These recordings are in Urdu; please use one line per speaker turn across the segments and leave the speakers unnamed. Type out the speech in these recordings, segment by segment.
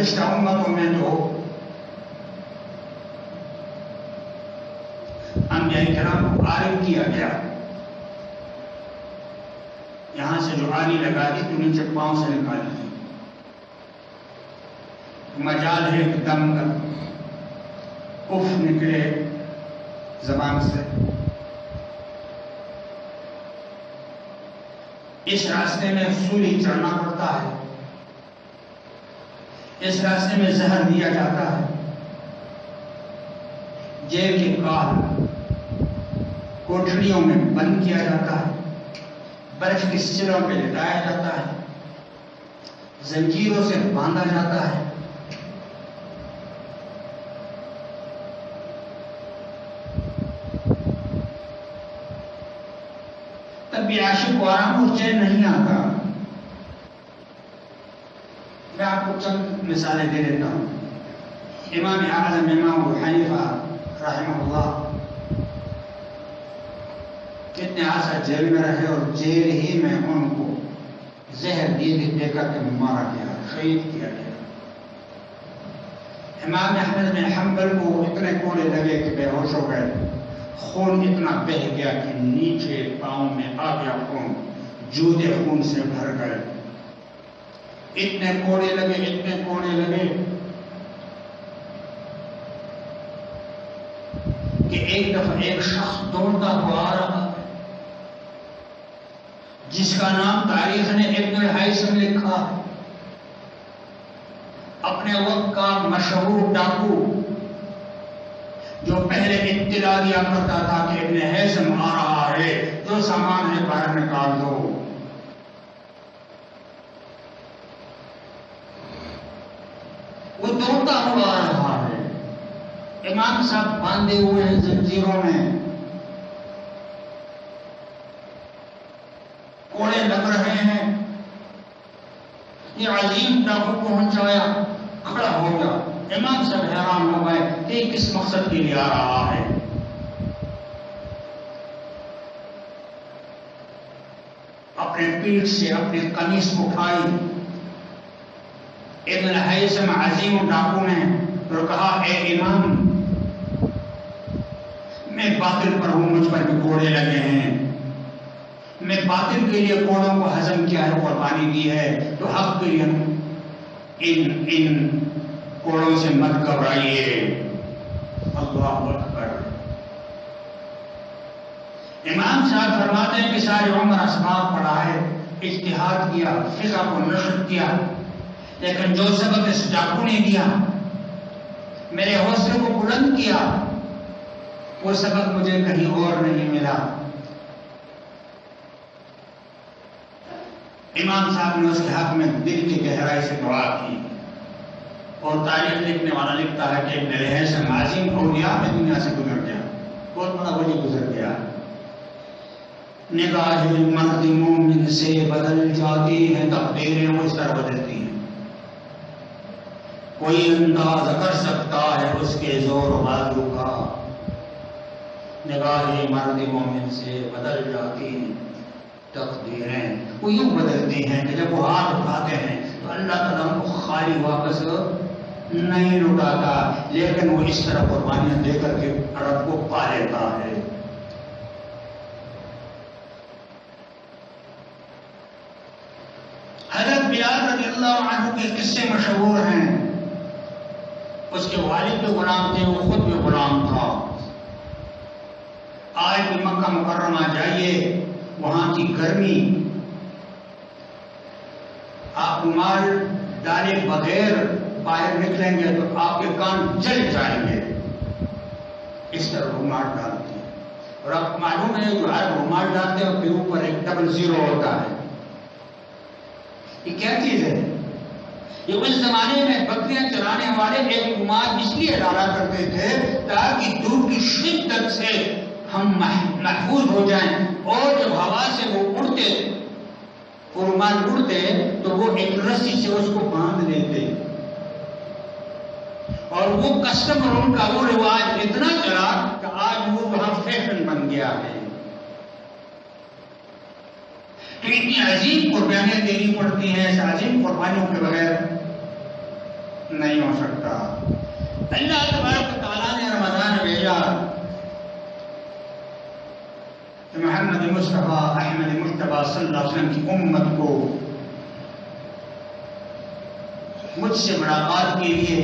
گزشتہ امتوں میں تو انبیاء کرام کو عارف کیا گیا، یہاں سے جو آلی لگا دی تو نیچے پاؤں سے نکال دی، مجال ہے کہ دم کا اف نکلے زبان سے۔ اس راستے میں سولی چڑھنا پڑتا ہے، اس راستے میں زہر دیا جاتا ہے، جیل کے کال کوٹڑیوں میں بند کیا جاتا ہے، برف کی سروں پہ لٹایا جاتا ہے، زنجیروں سے باندھا جاتا ہے۔ تب بھی عاشق کو آرام اور چین نہیں آتا۔ میں آپ کو چند مثالیں دے دیتا ہوں۔ امام اعظم امام ابو حنیفہ رحمہ اللہ کتنے عرصہ جیل میں رہے اور جیل ہی میں ان کو زہر دے کر کے مارا گیا، شہید کیا گیا۔ امام احمد بن حنبل کو اتنے کوڑے لگے کہ بے ہوش ہو گئے، خون اتنا بہہ گیا کہ نیچے پاؤں میں آ گیا خون، جوتے خون سے بھر گئے، اتنے کوڑے لگے کہ ایک دفعہ ایک شخص دوڑتا ہوا آ رہا جس کا نام تاریخ نے ابن الہیثم لکھا، اپنے وقت کا مشہور ڈاکو جو پہلے اطلاع دیا کرتا تھا کہ ابن الہیثم آ رہا ہے، جو سامان ہے باہر نکال دو۔ وہ دوڑتا ہوا آ رہا ہے، امام صاحب باندھے ہوئے ہیں زنجیروں میں، کوڑے لگ رہے ہیں۔ یہ عظیم ڈاکو پہنچایا، کھڑا ہو گیا، امام صاحب حیران ہو گئے کہ کس مقصد کے لیے آ رہا ہے۔ اپنے پیٹھ سے اپنی قمیص اٹھائی، ابن الہیثم عظیم ڈاکو نے اور کہا، اے امام میں باطل پر ہوں، مجھ پر بھی کوڑے لگے ہیں، میں باطل کے لیے کوڑوں کو ہضم کیا ہے، قربانی دی ہے، تو حق کے لیے ان کوڑوں سے مت گھبرائیے۔ اللہ اکبر۔ امام صاحب فرماتے ہیں کہ ساری عمر اسباب پڑھا ہے، اجتہاد کیا، فقہ کو نشر کیا، لیکن جو سبق اس ڈاکو نے دیا، میرے حوصلے کو بلند کیا، وہ سبق مجھے کہیں اور نہیں ملا۔ امام صاحب نے اس کے حق میں دل کی گہرائی سے دعا کی، اور تاریخ لکھنے والا لکھتا ہے کہ ابن الہیثم عظیم اولیاء میں دنیا سے گزر گیا، بہت بڑا ولی گزر گیا۔ نگاہ مرد مومن سے بدل جاتی ہے تقدیریں، وہ اس طرح بدلتی ہیں، کوئی انداز کر سکتا ہے اس کے زور و بازو کا، نگاہ مرد مومن سے بدل جاتی ہیں تقدیریں، وہ یوں بدلتی ہیں کہ جب وہ ہاتھ اٹھاتے ہیں تو اللہ تعالیٰ ان کو خالی واپس نہیں لٹاتا، لیکن وہ اس طرح قربانیاں دے کر کے رب کو پا لیتا ہے۔ حضرت بلال رضی اللہ عنہ کے قصے مشہور ہیں، اس کے والد بھی غلام تھے، وہ خود بھی غلام تھا۔ آج بھی مکہ مکرمہ جائیے، وہاں کی گرمی، آپ رومال ڈالے بغیر باہر نکلیں گے تو آپ کے کان جل جائیں گے، اس طرح رومال ڈالتے ہیں۔ اور آپ کو معلوم ہے جو عرب رومال ڈالتے ہیں اس کے اوپر ایک ڈبل زیرو ہوتا ہے، یہ کیا چیز ہے؟ یہ اس زمانے میں بکریاں چرانے والے ایک رومال اس لیے ڈالا کرتے تھے تاکہ دھوپ کی شدت سے ہم محفوظ ہو جائیں، اور جب ہوا سے وہ اڑتے، وہ رومال اڑتے تو وہ ایک رسی سے اس کو باندھ لیتے، اور وہ کسٹم اور ان کا وہ رواج اتنا چلا کہ آج وہ وہاں فیشن بن گیا ہے۔ تو اتنی عظیم قربانیاں دینی پڑتی ہیں، اس عظیم قربانیوں کے بغیر نہیں ہو سکتا. اللہ تبارک و تعالیٰ نے رمضان بھیجا کہ محمد مصطفیٰ احمد مجتبیٰ صلی اللہ علیہ وسلم کی امت کو مجھ سے ملاقات کے لیے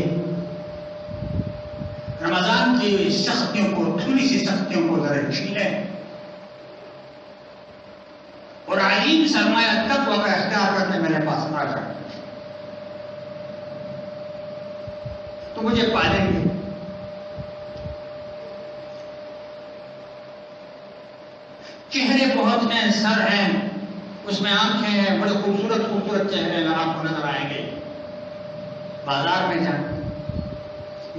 رمضان کی سختیوں کو، تھوڑی سی سختیوں کو ذرا چھیلیں اور عظیم سرمایہ تقویٰ کا اختیار کرتے میرے پاس آ جائیں تو مجھے پالیں گے. چہرے بہت ہیں، سر ہیں، اس میں آنکھیں ہیں، بڑے خوبصورت خوبصورت چہرے آپ کو نظر آئیں گے. بازار میں جائیں،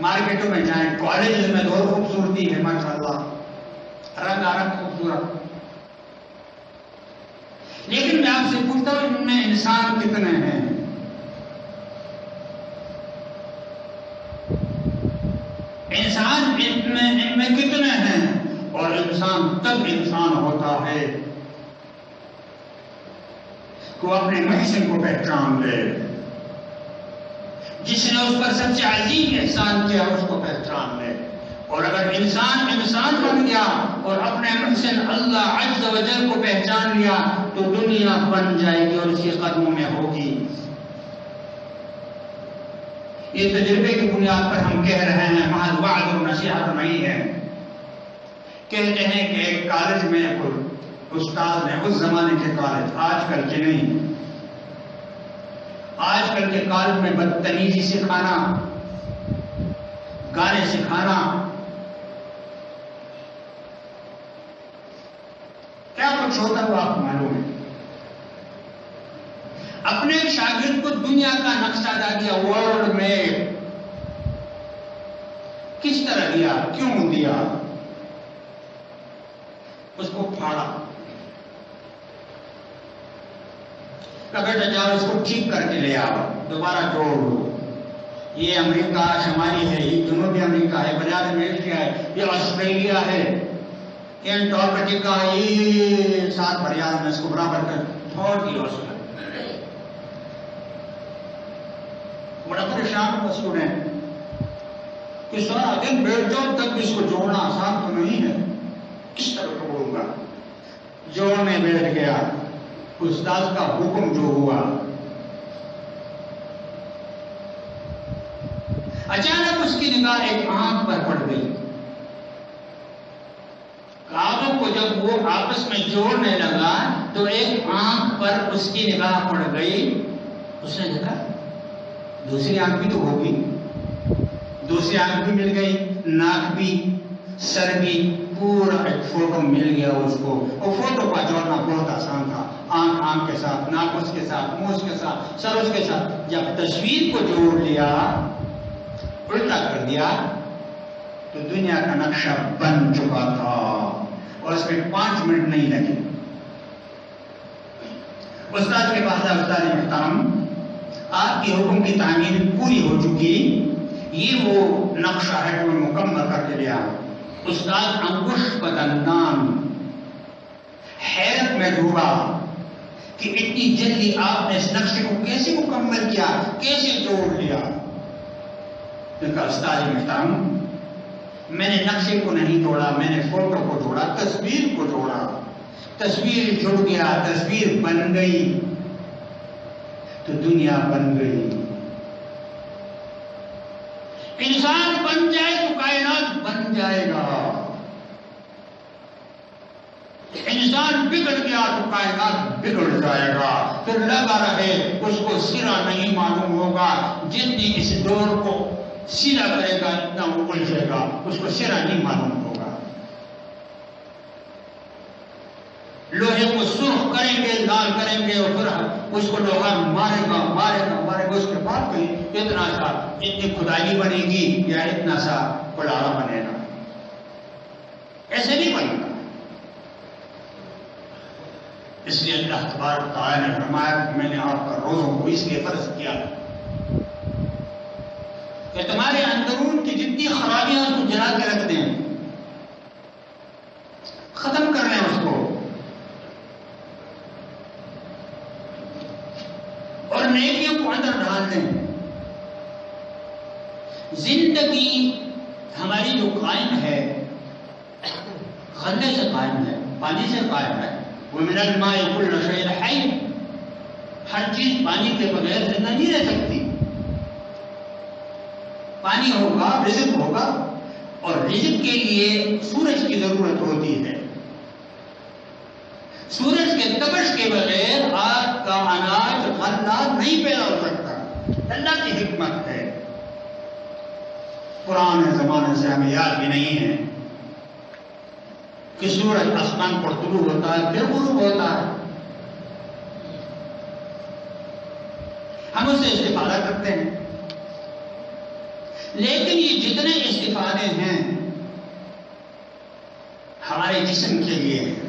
مارکیٹوں میں جائیں، کالجز میں اور خوبصورتی ہے ماشاءاللہ، رنگ خوبصورت. لیکن میں آپ سے پوچھتا ہوں ان میں انسان کتنے ہیں؟ انسان ان میں کتنے ہیں؟ اور انسان تب انسان ہوتا ہے کہ وہ اپنے محسن کو پہچان لے. جس نے اس پر سب سے عظیم احسان کیا اس کو پہچان لے. اور اگر انسان بن گیا اور اپنے محسن اللہ عز و جل کو پہچان لیا تو دنیا بن جائے گی اور اس کے قدموں میں ہوگی. یہ تجربے کی بنیاد پر ہم کہہ رہے ہیں، محض وعد اور نصیحت نہیں ہے. کہتے ہیں کہ ایک کالج میں استاد نے، اس زمانے کے کالج، آج کل کے نہیں، آج کل کے کالج میں بدتمیزی سکھانا، گانے سکھانا، کیا کچھ ہوتا ہوا آپ کو معلوم ہے. اپنے شاگرد کو دنیا کا نقشہ دیا، ورلڈ میپ کس طرح دیا، کیوں دیا، اس کو پھاڑا. بیٹا جاؤ اس کو ٹھیک کر کے لے آؤ، دوبارہ جوڑ لو. یہ امریکہ شمالی ہے، یہ جنوبی امریکہ ہے، بجار میں ایشیا ہے، یہ آسٹریلیا ہے، یہ انٹارکٹیکا، یہ سات بریار میں اس کو برابر کر چھوڑ دیا. اس کا بڑا پریشان ہوا اسٹوڈنٹ کہ سارا دن بیٹھ جاؤ تک اس کو جوڑنا آسان تو نہیں ہے، کس طرح جوڑوں گا. جوڑنے بیٹھ گیا، استاد کا حکم جو ہوا، اچانک اس کی نگاہ ایک آنکھ پر پڑ گئی. کاغذ کو جب وہ آپس میں جوڑنے لگا تو ایک آنکھ پر اس کی نگاہ پڑ گئی. اس نے دیکھا دوسری آنکھ بھی تو ہوگی، دوسری آنکھ بھی مل گئی، ناک بھی، سر بھی، پورا ایک فوٹو مل گیا اس کو. اور فوٹو کا جوڑنا بہت آسان تھا، آنکھ کے ساتھ، ناک اس کے ساتھ، منہ اس کے ساتھ، سر اس کے ساتھ. جب تصویر کو جوڑ لیا، الٹا کر دیا تو دنیا کا نقشہ بن چکا تھا اور اس میں 5 منٹ نہیں لگے. استاد کے پاس استاد محترم، آپ کی حکم کی تعمیر پوری ہو چکی، یہ وہ نقشہ ہے جو مکمل کر کے لیا. استاد انگشت بدندان حیرت میں ڈوبا کہ اتنی جلدی آپ نے اس نقشے کو کیسے مکمل کیا، کیسے جوڑ لیا. استاد محترم، میں نے نقشے کو نہیں جوڑا، میں نے فوٹو کو جوڑا، تصویر کو جوڑا. تصویر جڑ گیا، تصویر بن گئی تو دنیا بن گئی. انسان بن جائے تو کائنات بن جائے گا. انسان بگڑ گیا تو کائنات بگڑ جائے گا. پھر لگا رہے، اس کو سرا نہیں معلوم ہوگا. جتنی اس ڈور کو سیدھا کرے گا اتنا وہ الجھے گا، اس کو سرا نہیں معلوم ہوگا. لوہے کو سرخ کریں گے، لال کریں گے، اور پھر اس کو لوہا مارے گا مارے گا مارے گا. اس کے بعد کہیں اتنا سا اتنی کھدائی بنے گی یا اتنا سا کلاڑا بنے گا. ایسے نہیں بنے گا. اس لیے اللہ تبارک تعالیٰ نے فرمایا کہ میں نے آپ کا روزوں کو اس لیے فرض کیا کہ تمہارے اندرون کی جتنی خرابیاں کو جلا کے رکھ دیں، ختم کر لیں اس کو، اور نیکیوں کو اندر ڈال دیں. زندگی ہماری جو قائم ہے غلے سے قائم ہے، پانی سے قائم ہے. وَمِنَ الْمَاءِ كُلُّ شَيْءٍ حَيٍّ، ہر چیز پانی کے بغیر زندہ نہیں رہ سکتی. پانی ہوگا رزق ہوگا، اور رزق کے لیے سورج کی ضرورت ہوتی ہے. سورج کے تپش کے بغیر آگ کا اناج غلہ نہیں پیدا ہو سکتا. اللہ کی حکمت ہے. پرانے زمانے سے ہمیں یاد بھی نہیں ہے کہ سورج آسمان پر طلوع ہوتا ہے پھر غروب ہوتا ہے. ہم اس سے استفادہ کرتے ہیں، لیکن یہ جتنے استفادے ہیں ہمارے جسم کے لیے ہیں.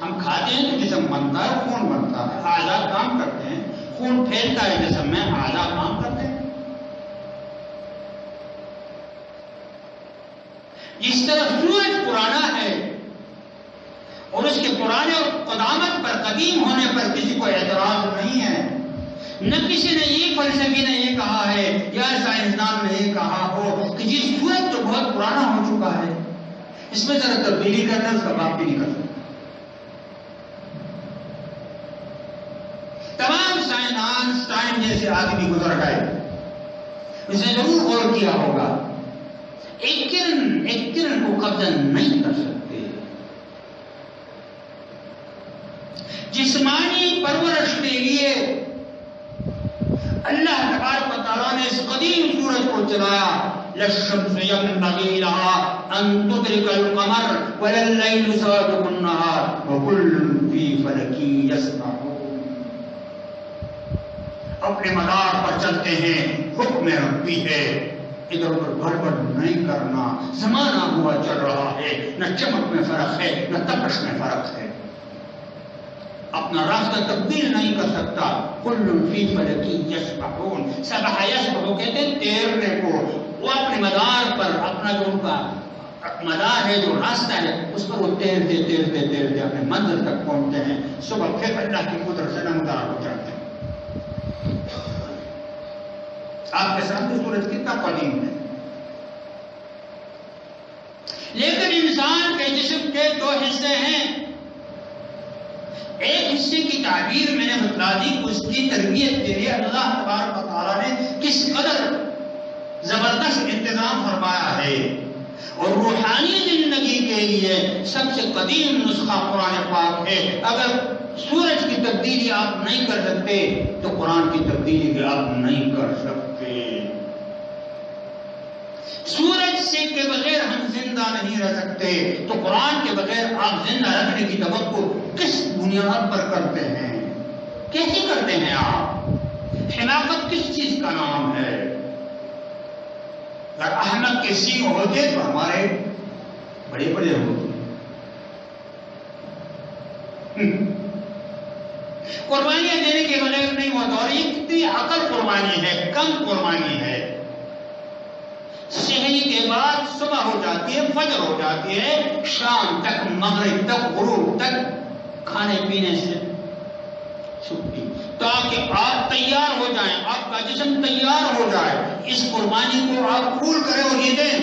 ہم کھاتے ہیں تو جسم بنتا ہے، خون بنتا ہے، اعضاء کام کرتے ہیں، خون پھیلتا ہے جسم میں، اعضاء کام کرتے ہیں. جس طرح سورج پرانا ہے اور اس کے پرانے اور قدامت پر، قدیم ہونے پر کسی کو اعتراض نہیں ہے، نہ کسی نے یہ فلسفی نے یہ کہا ہے یا سائنسدان نے یہ کہا ہو کہ جی سورج تو بہت پرانا ہو چکا ہے، اس میں ذرا تبدیلی کرنا اس کا باپ بھی نہیں کر سکتا. تمام سائنسدان جیسے آدمی گزر گئے، اسے ضرور غور کیا ہوگا، ایک کرن کو قبضہ نہیں کر سکتے. جسمانی پرورش کے لیے اللہ تبارک و تعالیٰ نے اس قدیم سورج کو چلایا. لَلشَّمْسِ يَنبَغِي لَهَا أَن تُدْرِكَ الْقَمَرَ وَلَا اللَّيْلُ سَابِقُ النَّهَارِ وَكُلٌّ فِي فَلَكٍ يَسْبَحُونَ. اپنے مدار پر چلتے ہیں، حکم ربی ہے، ادھر ادھر گڑبڑ نہیں کرنا. زمانہ ہوا چل رہا ہے، نہ چمک میں فرق ہے نہ تپش میں فرق ہے، اپنا راستہ تبدیل نہیں کر سکتا. کل فی فلک یسبحون. سبح یسبح کہتے ہیں تیرنے کو. وہ اپنے مدار پر، اپنا جو ان کا مدار ہے، جو راستہ ہے، اس پر وہ تیرتے تیرتے تیرتے اپنے منزل تک پہنچتے ہیں. صبح پھر اللہ کی قدرت سے نمودار ہو جاتے ہیں. آپ کے سامنے سورج کتنا قدیم ہے، لیکن انسان کے جسم کے دو حصے ہیں. ایک حصے کی تعبیر میں نے بتلا دی، اس کی تربیت کے لیے اللہ تبارک و تعالیٰ نے کس قدر زبردست انتظام فرمایا ہے. اور روحانی زندگی کے لیے سب سے قدیم نسخہ قرآن پاک ہے. اگر سورج کی تبدیلی آپ نہیں کر سکتے تو قرآن کی تبدیلی بھی آپ نہیں کر سکتے. سورج سے کے بغیر ہم زندہ نہیں رہ سکتے، تو قرآن کے بغیر آپ زندہ رکھنے کی توقع کس بنیاد پر کرتے ہیں؟ کیسے کرتے ہیں آپ؟ حماقت کس چیز کا نام ہے؟ اگر احمد کے سینگ ہوتے تو ہمارے بڑے بڑے ہوتے. قربانیاں دینے کے بغیر نہیں ہوتا. اور یہ کتنی عقل قربانی ہے، کم قربانی ہے. شہری کے بعد صبح ہو جاتی ہے، فجر ہو جاتی ہے، شام تک، مغرب تک، غروب تک کھانے پینے سے چھٹی، تاکہ آپ تیار ہو جائیں، آپ کا جسم تیار ہو جائے. اس قربانی کو آپ قبول کریں اور یہ دیں.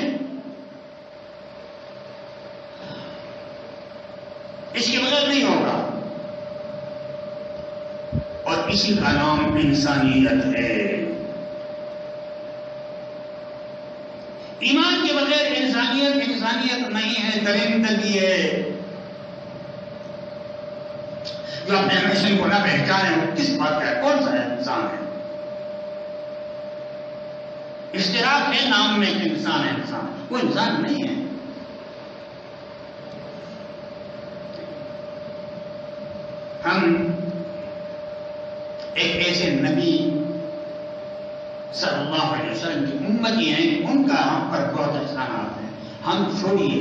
اس کے بغیر نہیں ہوگا. اور اسی کا نام انسانیت ہے. ایمان کے بغیر انسانیت نہیں ہے، درندگی ہے. جو اپنے مشن کو نہ پہچانے وہ کس بات کا ہے؟ کون سا انسان ہے؟ اشتراک ہے نام میں کہ انسان ہے، انسان وہ انسان نہیں ہے. ہم ایک ایسے نبی صلی اللہ علیہ وسلم کی امتی ہیں، ان کا ہم پر بہت احسانات ہیں. ہم چھوڑیے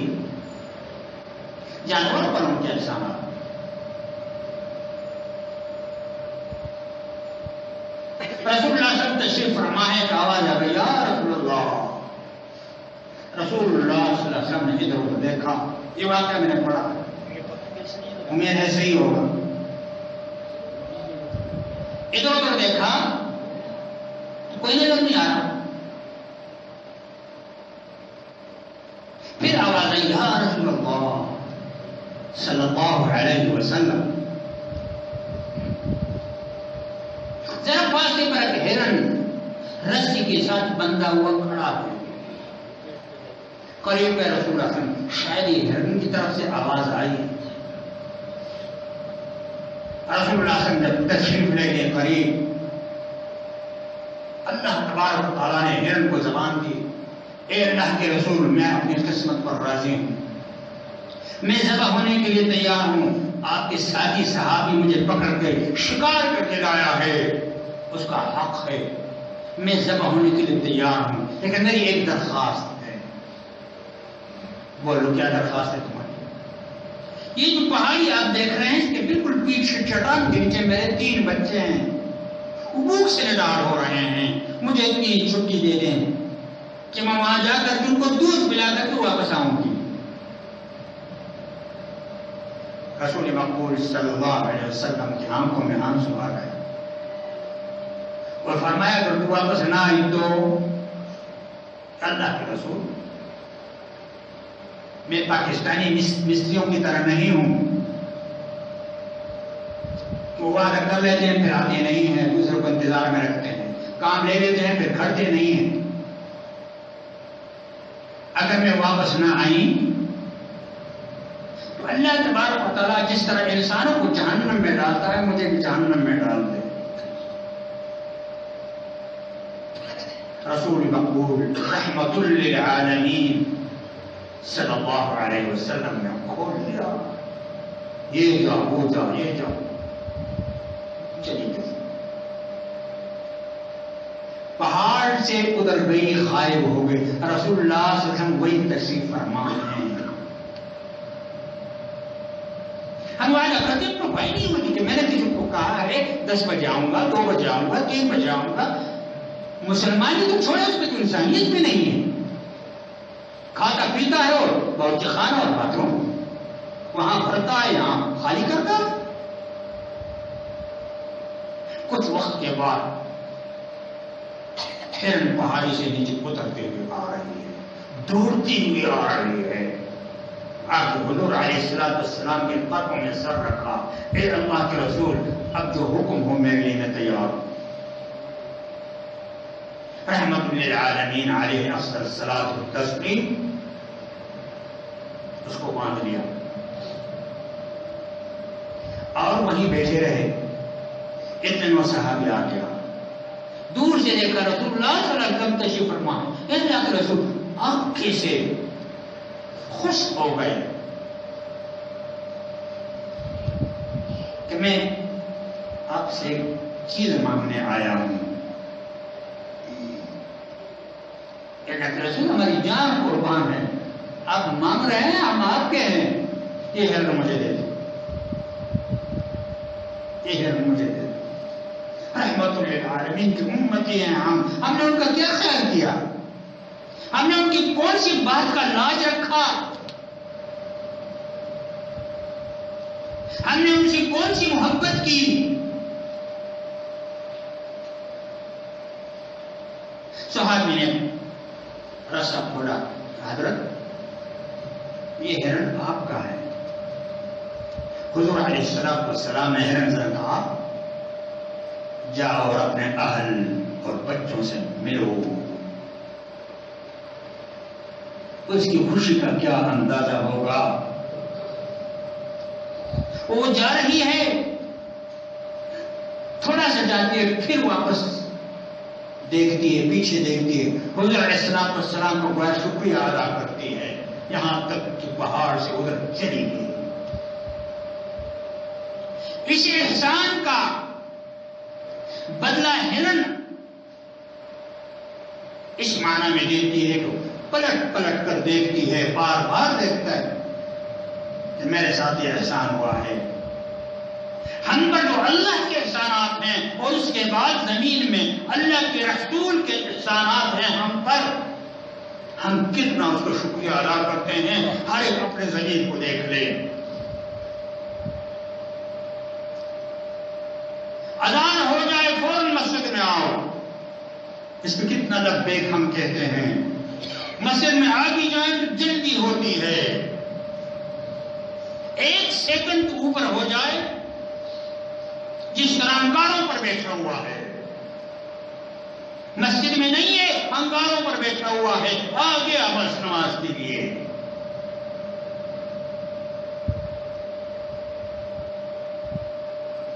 جانوروں پر ان کے احسانات. رسول اللہ صلی اللہ علیہ وسلم تشریف فرما ہے کہ آواز آ گئی، یا رسول اللہ. رسول اللہ صلی اللہ علیہ وسلم نے ادھر ادھر دیکھا. یہ واقعہ میں نے پڑھا، امید ہے صحیح ہوگا. ادھر ادھر دیکھا، کوئی نظر نہیں آ رہا. صلی اللہ علیہ وسلم. ذرا فاصلے پر ایک ہرن رسی کے ساتھ بندھا ہوا کھڑا ہے. قریب ہے رسول اللہ صلی اللہ علیہ وسلم. شاید یہ ہرن کی طرف سے آواز آئی. رسول اللہ صلی اللہ علیہ وسلم جب تشریف لے گئے قریب، اللہ تبارک و تعالیٰ نے ہرن کو زبان دی. اے اللہ کے رسول، میں اپنی قسمت پر راضی ہوں، میں ذبح ہونے کے لیے تیار ہوں. آپ کے ساتھی صحابی مجھے پکڑ کے شکار کر کے لایا ہے، اس کا حق ہے، میں ذبح ہونے کے لیے تیار ہوں، لیکن میری ایک درخواست ہے. بولو کیا درخواست ہے تمہاری؟ یہ جو پہاڑی آپ دیکھ رہے ہیں اس کے بالکل پیچھے چٹان کے نیچے میرے 3 بچے ہیں، بھوک سے نڈار ہو رہے ہیں. مجھے اتنی چھٹی دے دیں کہ میں وہاں جا کر ان کو دودھ پلا کر کے واپس آؤں گی. رسول مقبول صلی اللہ علیہ وسلم کی آنکھوں میں آنسو آ گئے اور فرمایا اگر تو واپس نہ آئی تو اللہ کے رسول، میں پاکستانی مستریوں کی طرح نہیں ہوں، وہ وعدہ کر لیتے ہیں پھر آتے نہیں ہیں، دوسروں کو انتظار میں رکھتے ہیں، کام لے لیتے ہیں پھر کرتے نہیں ہیں. اگر میں واپس نہ آئی تو اللہ تبارک و تعالیٰ جس طرح انسانوں کو جہنم میں ڈالتا ہے مجھے بھی جہنم میں ڈال دے. رسول مقبول رحمت للعالمین صلی اللہ علیہ وسلم نے کھول دیا، یہ جاؤ وہ جاؤ یہ جاؤ. چلی گئی، پہاڑ سے ادھر گئی، غائب ہو گئی. رسول اللہ صلی اللہ علیہ وسلم وہی تشریف فرما ہیں. ہم وعدہ کرتے ہیں پروفائی نہیں ہوتی کہ میں نے کسی کو کہا ہے 10 بجے آؤں گا، 2 بجے آؤں گا، 3 بجے آؤں گا. مسلمانی تو چھوڑے، اس میں تو انسانیت بھی نہیں ہے. کھاتا پیتا ہے اور باورچی خانہ اور باتھ روم وہاں بھرتا ہے، یہاں خالی کرتا ہے. کچھ وقت کے بعد ہرن پہاڑی سے نیچے اترتے ہوئے آ رہی ہے، دوڑتی ہوئی آ رہی ہے. آج حضور علیہ السلام کے قدموں میں سر رکھا، اے اللہ کے رسول اب جو حکم ہو میرے لیے میں تیار ہوں. رحمت للعالمین علیہ افضل الصلاۃ والتسلیم اس کو باندھ لیا اور وہیں بیٹھے رہے. اتنے میں صحابی آ گیا، دور سے دیکھا رسول اللہ صلی اللہ علیہ وسلم تشریف فرما. اے اللہ کے رسول آپ کیسے خوش ہو گئے کہ میں آپ سے ایک چیز مانگنے آیا ہوں. رسول ہماری جان قربان ہے، آپ مانگ رہے ہیں، ہم آپ کے ہیں، یہ ہرن مجھے دے دو، یہ ہرن مجھے دے دو. رحمت للعالمین کی امتی ہیں ہم نے ان کا کیا خیال کیا؟ ہم نے ان کی کون سی بات کا لاج رکھا؟ ہم نے ان سے کون سی محبت کی؟ صحابی نے رسا کھولا، حضرت یہ ہرن آپ کا ہے. حضور علیہ السلام نے ہرن سے کہا جاؤ اور اپنے اہل اور بچوں سے ملو. اس کی خوشی کا کیا اندازہ ہوگا. وہ جا رہی ہے، تھوڑا سا جاتی ہے پھر واپس دیکھتی ہے، پیچھے دیکھتی ہے، حضور علیہ السلام کو بڑا شکریہ ادا کرتی ہے، یہاں تک کہ پہاڑ سے ادھر چلی گئی. اس احسان کا بدلہ ہرن اس معنی میں دیتی ہے کہ پلٹ پلٹ کر دیکھتی ہے، بار بار دیکھتا ہے کہ میرے ساتھ یہ احسان ہوا ہے. ہم پر جو اللہ کے احسانات ہیں اور اس کے بعد زمین میں اللہ کے رسول کے احسانات ہیں ہم پر، ہم کتنا اس کو شکریہ ادا کرتے ہیں. ہر ایک اپنے زمین کو دیکھ لے. اذان ہو جائے فوراً مسجد میں آؤ، اس میں کتنا لبیک ہم کہتے ہیں. مسجد میں آ بھی جائیں تو جلدی ہوتی ہے. 1 سیکنڈ اوپر ہو جائے جس طرح انگاروں پر بیٹھا ہوا ہے، مسجد میں نہیں ہے، انگاروں پر بیٹھا ہوا ہے، آ گیا بس نماز کے لیے.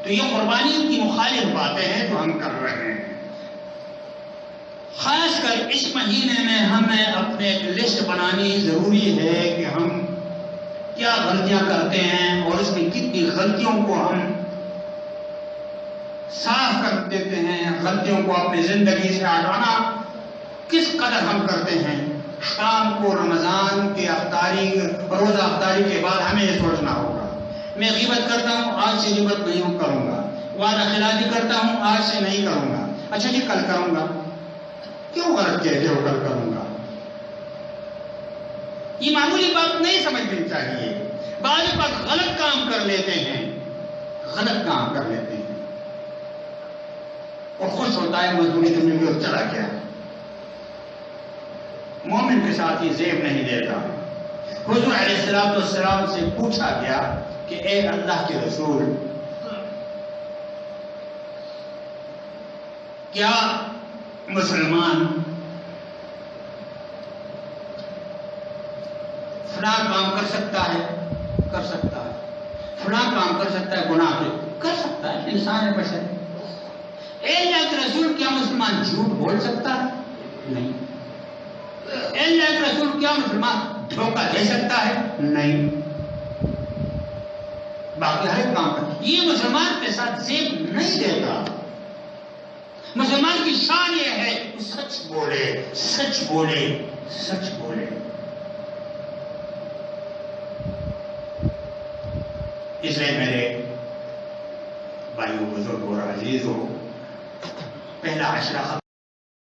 تو یہ قربانی کی مخالف باتیں ہیں جو ہم کر رہے ہیں. خاص کر اس مہینے میں ہمیں اپنے ایک لسٹ بنانی ضروری ہے کہ ہم کیا غلطیاں کرتے ہیں اور اس میں کتنی غلطیوں کو ہم صاف کر دیتے ہیں، غلطیوں کو اپنی زندگی سے ہٹانا کس قدر ہم کرتے ہیں. شام کو رمضان کے افطاری، روزہ افطاری کے بعد ہمیں یہ سوچنا ہوگا میں غیبت کرتا ہوں، آج سے غیبت نہیں کروں گا. وعدہ خلافی کرتا ہوں، آج سے نہیں کروں گا. اچھا جی کل کروں گا. کیوں غلط کہتے ہو کل کروں گا؟ یہ معمولی بات نہیں سمجھنی چاہیے. بعض وقت غلط کام کر لیتے ہیں، غلط کام کر لیتے ہیں اور خوش ہوتا ہے مزدوری تو مل کے چلا گیا. مومن کے ساتھ یہ زیب نہیں دیتا. حضور علیہ السلام سے پوچھا گیا کہ اے اللہ کے رسول، کیا مسلمان فلاں کام کر سکتا ہے؟ کر سکتا ہے. فلاں کام کر سکتا ہے، گناہ کر سکتا ہے، انسان ہے، بشر ہے. اے اللہ کے رسول، کیا مسلمان جھوٹ بول سکتا ہے؟ نہیں. اے اللہ کے رسول، کیا مسلمان دھوکہ دے سکتا ہے؟ نہیں. باقی ہر کام کر. یہ مسلمان کے ساتھ زیب نہیں دیتا. مسلمان کی شان یہ ہے کہ سچ بولے، سچ بولے، سچ بولے. اس لیے میرے بھائیوں، بزرگوں اور عزیزوں، پہلا عشرہ